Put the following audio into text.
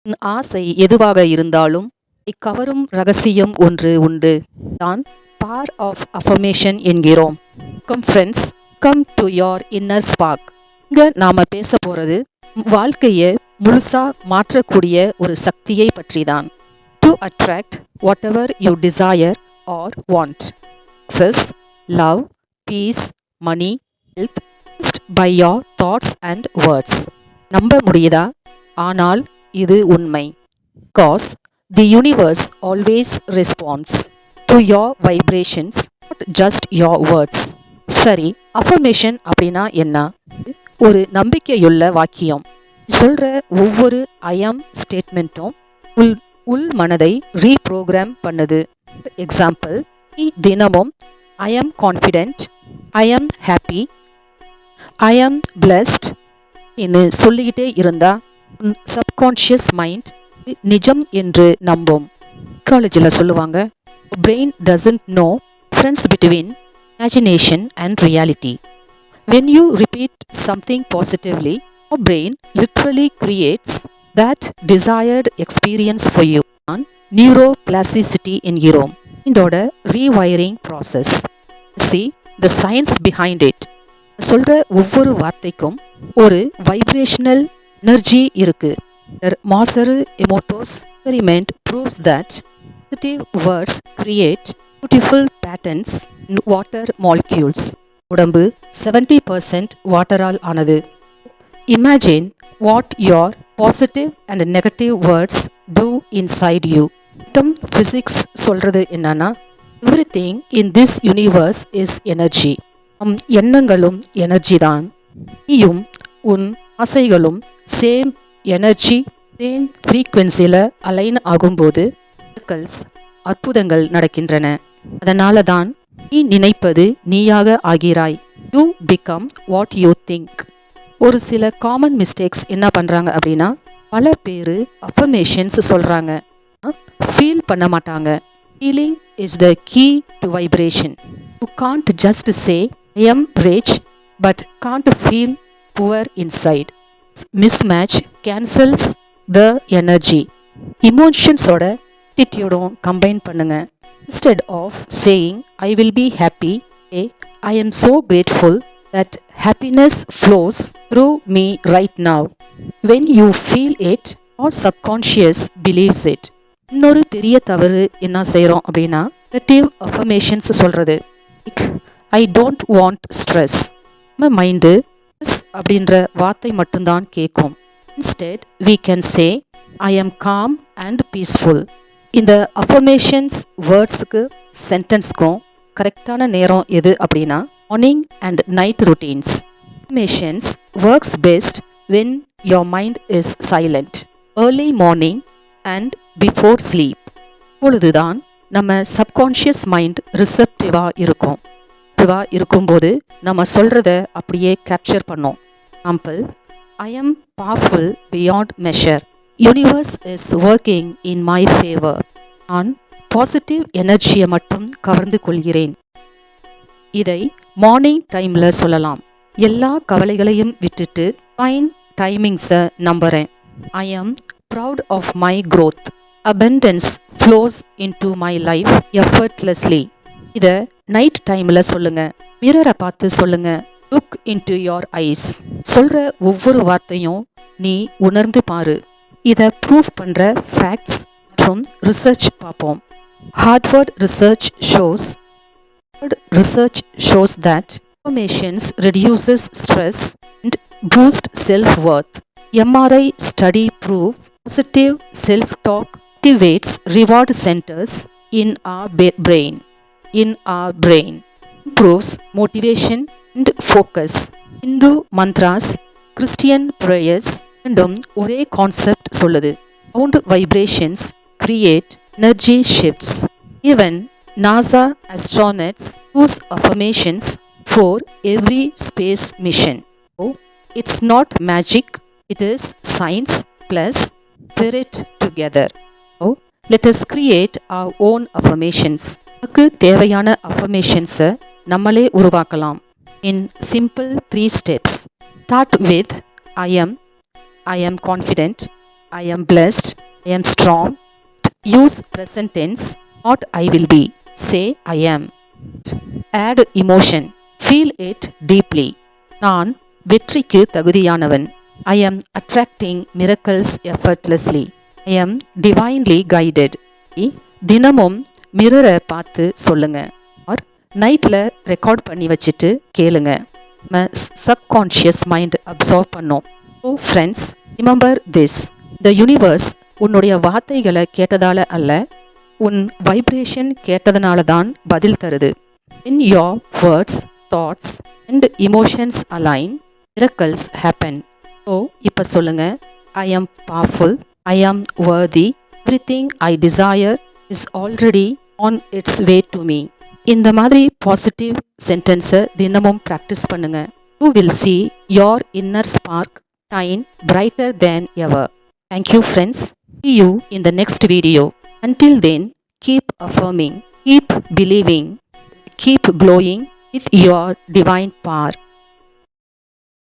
உன் ஆசை எதுவாக இருந்தாலும் கவரும் ரகசியம் ஒன்று உண்டு. தான் பார் ஆஃப் அஃபர்மேஷன் என்கிறோம். Come friends, come to your inner spark. இங்க நாம பேச போறது வாழ்க்கையை முழுசா மாற்றக்கூடிய ஒரு சக்தியை பற்றி தான். To attract whatever you desire or want. Success, love, peace, money, health, by your thoughts and words. நம்ப முடியுதா? ஆனால் இது உண்மை. Because the universe always responds to your vibrations, not just your words. சரி, affirmation அப்படின்னா என்ன? ஒரு நம்பிக்கையுள்ள வாக்கியம். சொல்ற ஒவ்வொரு ஐ ஆம் ஸ்டேட்மெண்ட்டும் உள் மனதை ரீப்ரோக்ராம் பண்ணுது. எக்ஸாம்பிள், தினமும் ஐ ஆம் கான்ஃபிடென்ட், ஐ ஆம் ஹாப்பி, ஐ ஆம் பிளஸ்ட் என்று சொல்லிக்கிட்டே இருந்தா சப்கான்ஷியஸ் மைண்ட் நிஜம் என்று நம்பும். காலேஜில் சொல்லுவாங்க, brain doesn't know difference between imagination and reality. When you repeat something positively, your brain literally creates that desired experience for you. நான் நியூரோபிளாஸ்டிசிட்டி என்கிறோம். இதோட rewiring process. See the science behind it. சொல்ற ஒவ்வொரு வார்த்தைக்கும் ஒரு வைப்ரேஷனல் எனர்ஜி இருக்கு. மாசரு எமோட்டோஸ் experiment proves that positive words create beautiful patterns in water molecules. உடம்பு 70% வாட்டரால் ஆனது. Imagine what your positive and negative words do inside you. Physics சொல்றது என்னன்னா, everything in this universe is energy. எண்ணங்களும் எனர்ஜி தான். நீயும் உன் ஆசைகளும் சேம் எனர்ஜி, சேம் ஃப்ரீக்வன்சியில் அலைன் ஆகும்போது அற்புதங்கள் நடக்கின்றன. அதனால தான் நீ நினைப்பது நீயாக ஆகிறாய். You become what you think. ஒரு சில காமன் மிஸ்டேக்ஸ் என்ன பண்ணுறாங்க அப்படின்னா, பல பேர் அஃபர்மேஷன்ஸ் சொல்கிறாங்க, ஃபீல் பண்ண மாட்டாங்க. Feeling is the key to vibration. You can't just say I am rich but can't feel poor inside. Mismatch cancels the energy. இமோஷன்ஸோட ஆட்டிடியூடும் கம்பைன் பண்ணுங்க. Instead of saying I will be happy, I am so grateful that happiness flows through me right now. When you feel it, your subconscious believes it. இன்னொரு பெரிய தவறு என்ன செய்கிறோம் அப்படின்னா, negative affirmations சொல்கிறது. I don't want stress. நம்ம mind அப்படின்ற வார்த்தை மட்டும்தான் கேட்கும். Instead we can say I am calm and peaceful. இந்த அஃபர்மேஷன்ஸ் வேர்ட்ஸுக்கு சென்டென்ஸ்க்கும் கரெக்டான நேரம் எது அப்படின்னா, morning and night routines. Affirmations works best when your mind is silent. early morning and before sleep. இப்பொழுதுதான் நம்ம சப்கான்ஷியஸ் மைண்ட் ரிசெப்டிவாக இருக்கும். இருக்கும்போது நம்ம சொல்கிறத அப்படியே கேப்சர் பண்ணோம். Example, I am powerful beyond measure. Universe is working in my favour. நான் positive எனர்ஜியை மட்டும் கவர்ந்து கொள்கிறேன். இதை மார்னிங் டைமில் சொல்லலாம். எல்லா கவலைகளையும் விட்டுட்டு ஃபைன் டைமிங்ஸை நம்புகிறேன். I am proud of my growth. abundance flows into my life effortlessly. இதை நைட் டைமில் சொல்லுங்கள். மிரரை பார்த்து சொல்லுங்கள், லுக் இன்டு யோர் ஐஸ். சொல்கிற ஒவ்வொரு வார்த்தையும் நீ உணர்ந்து பாரு. இதை ப்ரூவ் பண்ணுற ஃபேக்ட்ஸ் மற்றும் ரிசர்ச் பார்ப்போம். Harvard research shows that affirmations reduces stress and boost self-worth. MRI study prove positive self-talk activates reward centers in our brain. Improves motivation and focus. Hindu mantras, Christian prayers ரெண்டும் ஒரே concept சொல்லுது. Sound vibrations create energy shifts. Even NASA astronauts use affirmations for every space mission. So, it's not magic, it is science plus spirit together. So, let us create our own affirmations. நமக்கு தேவையான அஃபர்மேஷன்ஸை நம்மளே உருவாக்கலாம். In simple 3 steps. Start with I am confident, I am blessed. I am strong. Use present tense, not I will be. Say I am. Add emotion. Feel it deeply. நான் வெற்றிக்கு தகுதியானவன். I am attracting miracles effortlessly. I am divinely guided. தினமும் மிரரை பார்த்து சொல்லுங்க. R நைட்டில் record பண்ணி வச்சுட்டு கேளுங்க. நம்ம சப்கான்ஷியஸ் மைண்ட் அப்சார்ப் பண்ணோம். So friends, remember this. The universe உன்னுடைய வார்த்தைகளை கேட்டதால அல்ல, உன் வைப்ரேஷன் கேட்டதுனால தான் பதில் தருது. When your words, thoughts and emotions align, miracles happen. So இப்போ சொல்லுங்க, I am powerful, I am worthy, everything I desire is already on its way to me. இந்த மாதிரி பாசிட்டிவ் சென்டென்ஸை தினமும் ப்ராக்டிஸ் பண்ணுங்க. You will see your inner spark shine brighter than ever. Thank you friends. See you in the next video. Until then, keep affirming, keep believing, keep glowing with your divine power.